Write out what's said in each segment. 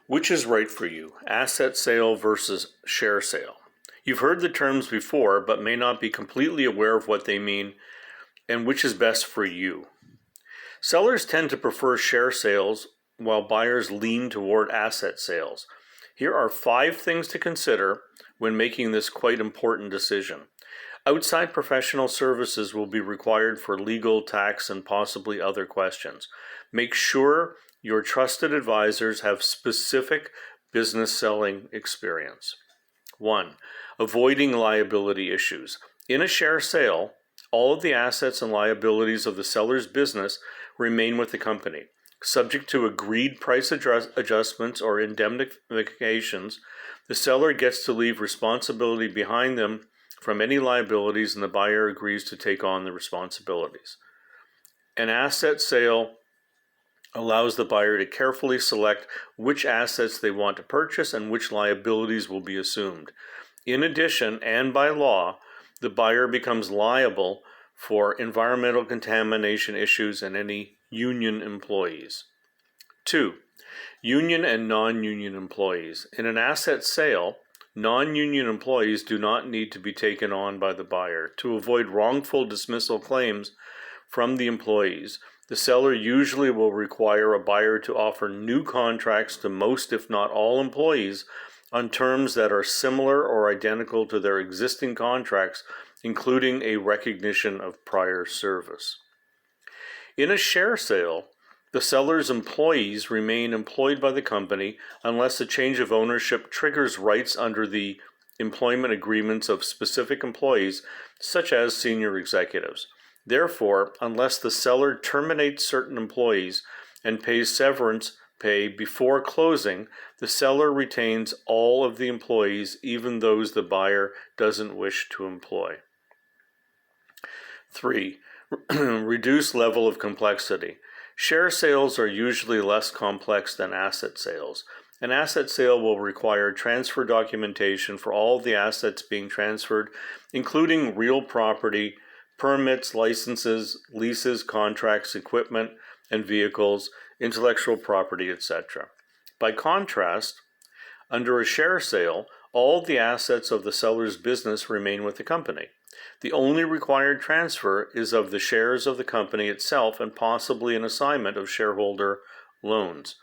Which is right for you, asset sale versus share sale? You've heard the terms before, but may not be completely aware of what they mean and which is best for you. Sellers tend to prefer share sales while buyers lean toward asset sales. Here are 5 things to consider when making this quite important decision. Outside professional services will be required for legal, tax, and possibly other questions. Make sure your trusted advisors have specific business selling experience. 1. Avoiding liability issues. In a share sale, all of the assets and liabilities of the seller's business remain with the company. Subject to agreed price adjustments or indemnifications, the seller gets to leave responsibility behind them from any liabilities, and the buyer agrees to take on the responsibilities. An asset sale allows the buyer to carefully select which assets they want to purchase and which liabilities will be assumed. In addition, and by law, the buyer becomes liable for environmental contamination issues and any union employees. 2. Union and non-union employees. In an asset sale, non-union employees do not need to be taken on by the buyer. To avoid wrongful dismissal claims from the employees, the seller usually will require a buyer to offer new contracts to most, if not all, employees on terms that are similar or identical to their existing contracts, including a recognition of prior service. In a share sale, the seller's employees remain employed by the company unless a change of ownership triggers rights under the employment agreements of specific employees, such as senior executives. Therefore, unless the seller terminates certain employees and pays severance pay before closing, the seller retains all of the employees, even those the buyer doesn't wish to employ. 3. Reduce level of complexity. Share sales are usually less complex than asset sales. An asset sale will require transfer documentation for all the assets being transferred, including real property, permits, licenses, leases, contracts, equipment, and vehicles, intellectual property, etc. By contrast, under a share sale, all the assets of the seller's business remain with the company. The only required transfer is of the shares of the company itself and possibly an assignment of shareholder loans.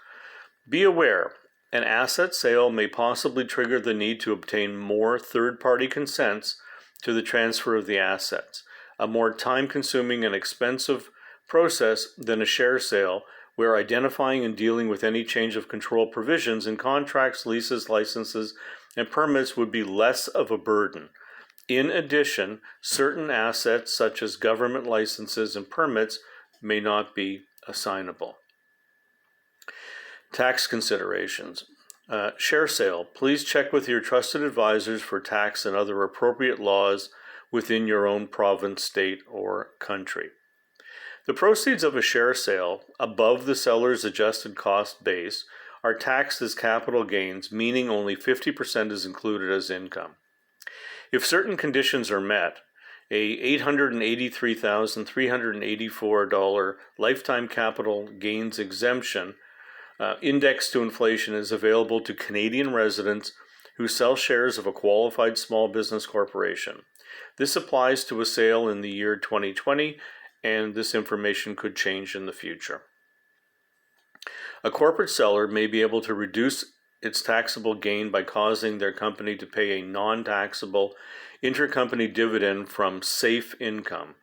Be aware, an asset sale may possibly trigger the need to obtain more third-party consents to the transfer of the assets, a more time-consuming and expensive process than a share sale, where identifying and dealing with any change of control provisions in contracts, leases, licenses, and permits would be less of a burden. In addition, certain assets such as government licenses and permits may not be assignable. Tax considerations. Share sale. Please check with your trusted advisors for tax and other appropriate laws within your own province, state, or country. The proceeds of a share sale above the seller's adjusted cost base are taxed as capital gains, meaning only 50% is included as income. If certain conditions are met, a $883,384 lifetime capital gains exemption indexed to inflation is available to Canadian residents who sell shares of a qualified small business corporation. This applies to a sale in the year 2020, and this information could change in the future. A corporate seller may be able to reduce its taxable gain by causing their company to pay a non-taxable intercompany dividend from safe income.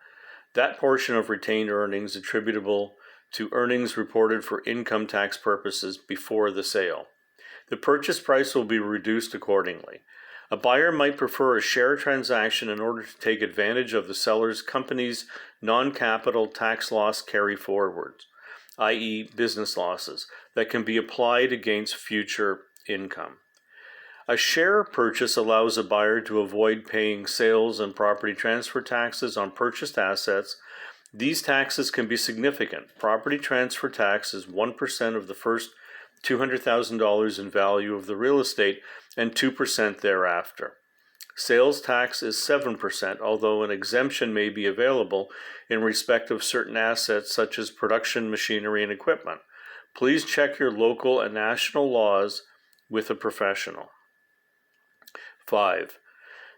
That portion of retained earnings attributable to earnings reported for income tax purposes before the sale. The purchase price will be reduced accordingly. A buyer might prefer a share transaction in order to take advantage of the seller's company's non-capital tax loss carry-forwards, i.e. business losses, that can be applied against future income. A share purchase allows a buyer to avoid paying sales and property transfer taxes on purchased assets. These taxes can be significant. Property transfer tax is 1% of the first $200,000 in value of the real estate and 2% thereafter. Sales tax is 7%, although an exemption may be available in respect of certain assets such as production machinery and equipment. Please check your local and national laws with a professional. 5.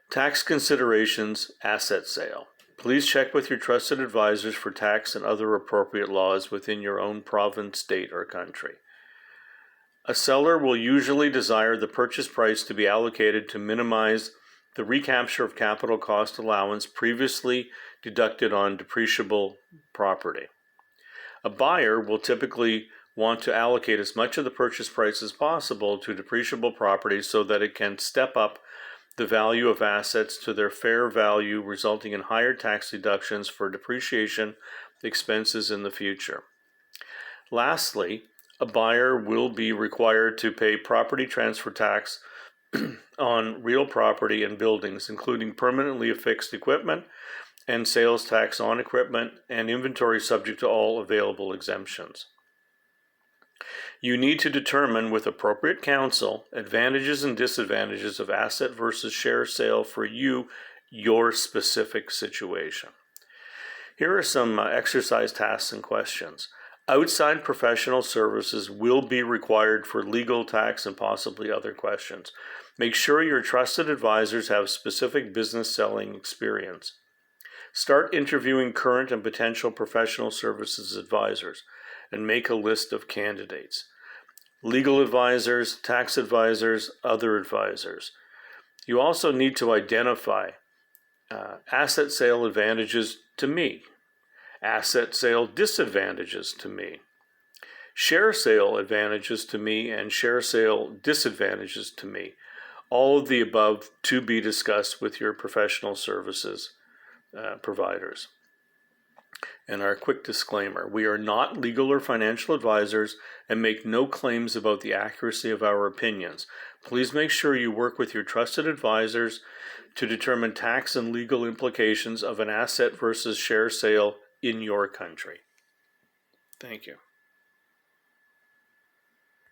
Tax considerations, asset sale. Please check with your trusted advisors for tax and other appropriate laws within your own province, state, or country. A seller will usually desire the purchase price to be allocated to minimize the recapture of capital cost allowance previously deducted on depreciable property. A buyer will typically want to allocate as much of the purchase price as possible to depreciable property so that it can step up the value of assets to their fair value, resulting in higher tax deductions for depreciation expenses in the future. Lastly, a buyer will be required to pay property transfer tax on real property and buildings, including permanently affixed equipment, and sales tax on equipment and inventory subject to all available exemptions. You need to determine with appropriate counsel advantages and disadvantages of asset versus share sale for you, your specific situation. Here are some exercise tasks and questions. Outside professional services will be required for legal, tax, and possibly other questions. Make sure your trusted advisors have specific business selling experience. Start interviewing current and potential professional services advisors and make a list of candidates. Legal advisors, tax advisors, other advisors. You also need to identify asset sale advantages to me, asset sale disadvantages to me, share sale advantages to me, and share sale disadvantages to me. All of the above to be discussed with your professional services providers. And our quick disclaimer, we are not legal or financial advisors and make no claims about the accuracy of our opinions. Please make sure you work with your trusted advisors to determine tax and legal implications of an asset versus share sale in your country. Thank you.